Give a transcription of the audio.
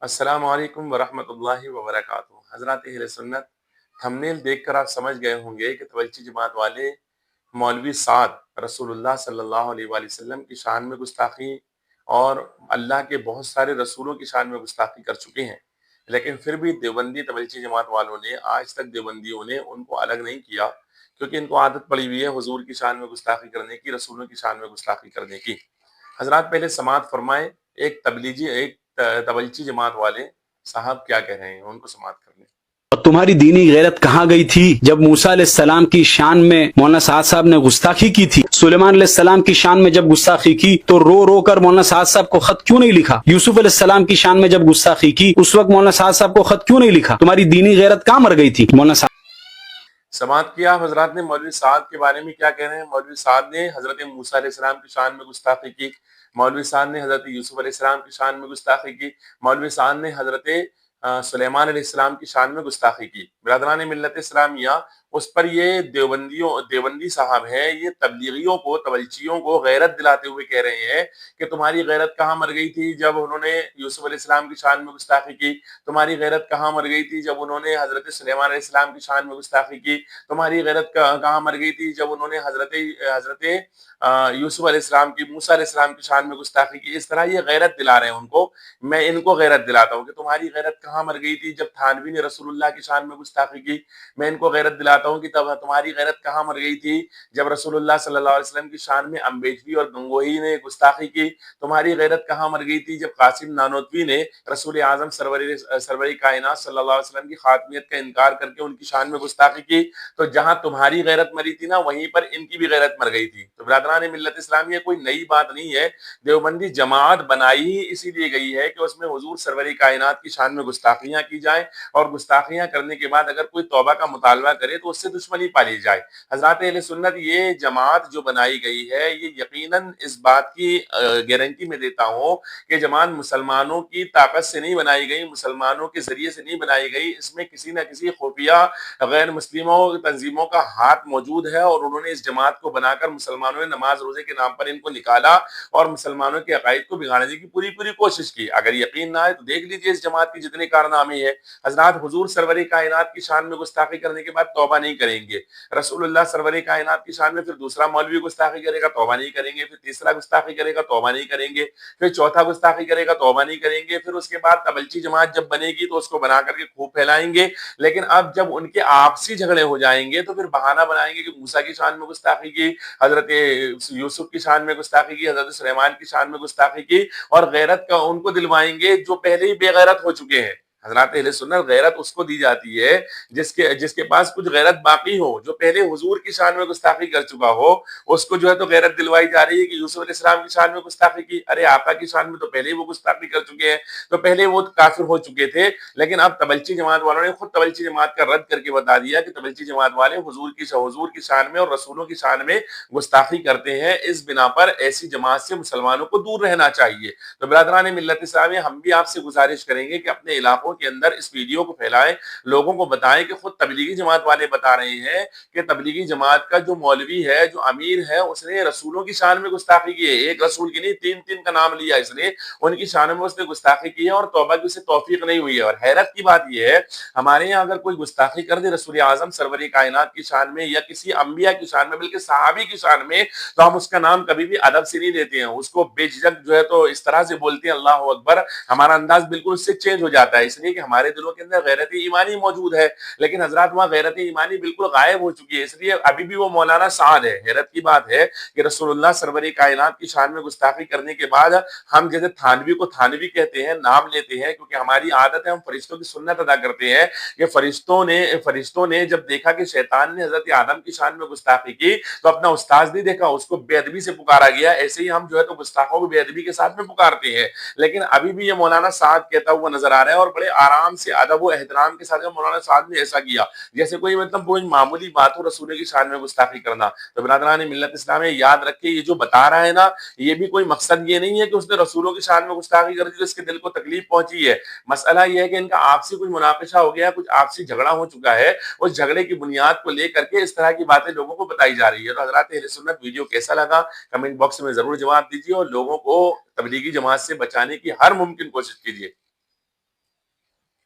السلام علیکم ورحمۃ اللہ وبرکاتہ۔ حضرات اہل سنت، تھمبنیل دیکھ کر آپ سمجھ گئے ہوں گے کہ تولیچی جماعت والے مولوی سعد رسول اللہ صلی اللہ علیہ وآلہ وسلم کی شان میں گستاخی اور اللہ کے بہت سارے رسولوں کی شان میں گستاخی کر چکے ہیں، لیکن پھر بھی دیوبندی تولیچی جماعت والوں نے آج تک دیوبندیوں نے ان کو الگ نہیں کیا، کیونکہ ان کو عادت پڑی ہوئی ہے حضور کی شان میں گستاخی کرنے کی، رسولوں کی شان میں گستاخی کرنے کی۔ حضرات پہلے سماعت فرمائیں، ایک تولیچی جماعت والے صاحب کیا کہہ رہے ہیں، ان کو سماعت کر لیں۔ اور تمہاری دینی غیرت کہاں گئی تھی جب موسیٰ علیہ السلام کی شان میں مولانا سعد صاحب نے گستاخی کی تھی؟ سلیمان علیہ السلام کی شان میں جب گستاخی کی تو رو رو کر مولانا سعد صاحب کو خط کیوں نہیں لکھا؟ یوسف علیہ السلام کی شان میں جب گستاخی کی اس وقت مولانا سعد صاحب کو خط کیوں نہیں لکھا؟ تمہاری دینی غیرت کہاں مر گئی تھی مولانا صاحب؟ سماعت کیا حضرات نے مولوی سعد کے بارے میں کیا کہہ رہے ہیں۔ مولوی سعد نے حضرت موسیٰ علیہ السلام کی شان میں گستاخی کی، مولوی سعد نے حضرت یوسف علیہ السلام کی شان میں گستاخی کی، مولوی سعد نے حضرت سلیمان علیہ السلام کی شان میں گستاخی کی۔ برادران ملت اسلامیہ، اس پر یہ دیوبندی صاحب ہیں، یہ تبلیغیوں کو، تولیچیوں کو غیرت دلاتے ہوئے کہہ رہے ہیں کہ تمہاری غیرت کہاں مر گئی تھی جب انہوں نے یوسف علیہ السلام کی شان میں گستاخی کی، تمہاری غیرت کہاں مر گئی تھی جب انہوں نے حضرت سلیمان علیہ السلام کی شان میں گستاخی کی، تمہاری غیرت کہاں مر گئی تھی جب انہوں نے حضرت یوسف علیہ السلام کی، موسیٰ علیہ السلام کی شان میں گستاخی کی۔ اس طرح یہ غیرت دلا رہے ہیں ان کو۔ میں ان کو غیرت دلاتا ہوں کہ تمہاری غیرت کہاں مر گئی تھی جب تھانوی نے رسول اللہ کی شان میں گستاخی کی۔ میں ان کو غیرت دلاتا ہوں کہ تمہاری غیرت کہاں مر گئی تھی جب رسول اللہ صلی اللہ علیہ وسلم کی شان میں امبیڈوی اور گنگوہی نے گستاخی کی۔ تمہاری غیرت کہاں مر گئی تھی جب قاسم نانوتوی نے رسول اعظم سرور کائنات صلی اللہ علیہ وسلم کی خاتمیت کا انکار کر کے ان کی شان میں گستاخی کی۔ تو جہاں تمہاری غیرت مری تھی نا، وہیں پر ان کی بھی غیرت مر گئی تھی۔ تو برادران ملت اسلامیہ، کوئی نئی بات نہیں ہے۔ دیوبندی جماعت بنائی ہی اسی لیے گئی ہے کہ اس میں حضور سرور کائنات کی شان میں گستاخیاں کی جائیں، اور گستاخیاں کرنے کے بعد اگر کوئی توبہ کا مطالبہ کرے تو اس سے دشمنی پالی جائے۔ حضرات اہل سنت، یہ جماعت جو بنائی گئی ہے، یہ یقیناً اس بات کی گارنٹی میں دیتا ہوں کہ جماعت مسلمانوں کی طاقت سے نہیں بنائی گئی، مسلمانوں کے ذریعے سے نہیں بنائی گئی۔ اس میں کسی نہ کسی خفیہ غیر مسلموں تنظیموں کا ہاتھ موجود ہے، اور انہوں نے اس جماعت کو بنا کر مسلمانوں نے نماز روزے کے نام پر ان کو نکالا اور مسلمانوں کے عقائد کو بگاڑنے کی پوری کوشش کی۔ اگر یقین نہ ہے تو دیکھ لیجئے اس جماعت کی جتنے کارنامے ہیں۔ حضرات، حضور سرور کائنات کی شان میں گستاخی کرنے کے بعد توبہ نہیں کریں گے۔ رسول اللہ سرور کائنات کی شان میں پھر دوسرا مولوی گستاخی کرے گا، توبہ نہیں کریں گے۔ پھر تیسرا گستاخی کرے گا، توبہ نہیں کریں گے۔ پھر چوتھا گستاخی کرے گا، توبہ نہیں کریں گے۔ پھر اس کے بعد تبلچی جماعت جب بنے گی تو اس کو بنا کر کے خوب پھیلائیں گے۔ لیکن اب جب ان کے آپسی جھگڑے ہو جائیں گے تو پھر بہانہ بنائیں گے کہ موسیٰ کی شان میں گستاخی کی، حضرت یوسف کی شان میں گستاخی کی، حضرت سلیمان کی شان میں گستاخی کی، اور غیرت کا ان کو دلوائیں گے جو پہلے ہی بے غیرت ہو چکے ہیں۔ حضرات اہل سنت، غیرت اس کو دی جاتی ہے جس کے پاس کچھ غیرت باقی ہو، جو پہلے حضور کی شان میں گستاخی کر چکا ہو، اس کو جو ہے تو غیرت دلوائی جا رہی ہے کہ یوسف علیہ السلام کی شان میں گستاخی کی۔ ارے آقا کی شان میں تو پہلے ہی وہ گستاخی کر چکے ہیں، تو پہلے وہ کافر ہو چکے تھے۔ لیکن اب تبلچی جماعت والوں نے خود تبلچی جماعت کا رد کر کے بتا دیا کہ تبلچی جماعت والے حضور کی شان میں اور رسولوں کی شان میں گستاخی کرتے ہیں۔ اس بنا پر ایسی جماعت سے مسلمانوں کو دور رہنا چاہیے۔ تو برادران ملت اسلامیہ، ہم بھی آپ سے گزارش کریں گے کہ اپنے علاقوں کے اندر اس ویڈیو کو پھیلائیں، لوگوں کو بتائیں کہ خود تبلیغی جماعت والے بتا رہے ہیں کہ تبلیغی جماعت کا جو مولوی ہے، جو امیر ہے، اس نے رسولوں کی شان میں گستاخی کی ہے۔ ایک رسول کی نہیں، تین کا نام لیا اس نے، ان کی شان میں اس نے گستاخی کی ہے، اور توبہ کی اسے توفیق نہیں ہوئی ہے۔ اور حیرت کی بات یہ ہے، ہمارے یہاں اگر کوئی گستاخی کر دے رسول اعظم سرور کائنات کی شان میں یا کسی انبیاء کی شان میں، بلکہ صحابی کی شان میں، تو ہم اس کا نام کبھی بھی ادب سے نہیں لیتے ہیں، اس کو بے جھجک جو ہے تو اس طرح سے بولتے ہیں اللہ اکبر۔ ہمارا انداز بالکل اس سے چینج ہو جاتا ہے، اس لیے کہ ہمارے دلوں کے اندر غیرت ایمانی موجود ہے۔ لیکن حضرات، وہاں غیرت ایمانی بالکل غائب ہو چکی ہے، اس لیے ابھی بھی وہ مولانا سعد ہے۔ حیرت کی بات ہے کہ رسول اللہ سرور کائنات کی شان میں گستاخی کرنے کے بعد ہم جیسے تھانوی کو تھانوی کہتے ہیں، نام لیتے ہیں، کیونکہ ہماری عادت ہے، ہم فرشتوں کی سنت ادا کرتے ہیں کہ فرشتوں نے جب دیکھا کہ شیطان نے حضرت آدم کی شان میں گستاخی کی تو اپنا استاد نہیں دیکھا، اس کو بے ادبی سے پکارا گیا۔ ایسے ہی ہم جو ہے تو گستاخوں کو بے ادبی کے ساتھ میں پکارتے ہیں۔ لیکن ابھی بھی یہ مولانا سعد کہتا ہوا نظر آ رہا ہے، اور بڑے آرام سے ادب و احترام کے ساتھ مولانا سعد نے ایسا کیا جیسے کوئی کوئی معمولی بات ہو، رسول کی شان میں گستاخی کرنا۔ تو برادران ملت اسلامیہ، یاد رکھیں، یہ جو بتا رہا ہے نا، یہ بھی کوئی مقصد یہ نہیں ہے کہ اس نے رسولوں کی شان میں گستاخی کر دی تو اس کے دل کو تکلیف پہنچی ہے۔ مسئلہ یہ ہے کہ ان کا آپسی کوئی مناقشہ ہو گیا، کچھ آپسی جھگڑا ہو چکا ہے، اس جھگڑے کی بنیاد کو لے کر کے اس طرح کی باتیں لوگوں کو بتائی جا رہی ہے۔ تو حضرات اہل سنت، ویڈیو کیسا لگا کمنٹ باکس میں ضرور جواب دیجیے، اور لوگوں کو تبلیغی جماعت سے بچانے کی ہر ممکن کوشش کیجیے۔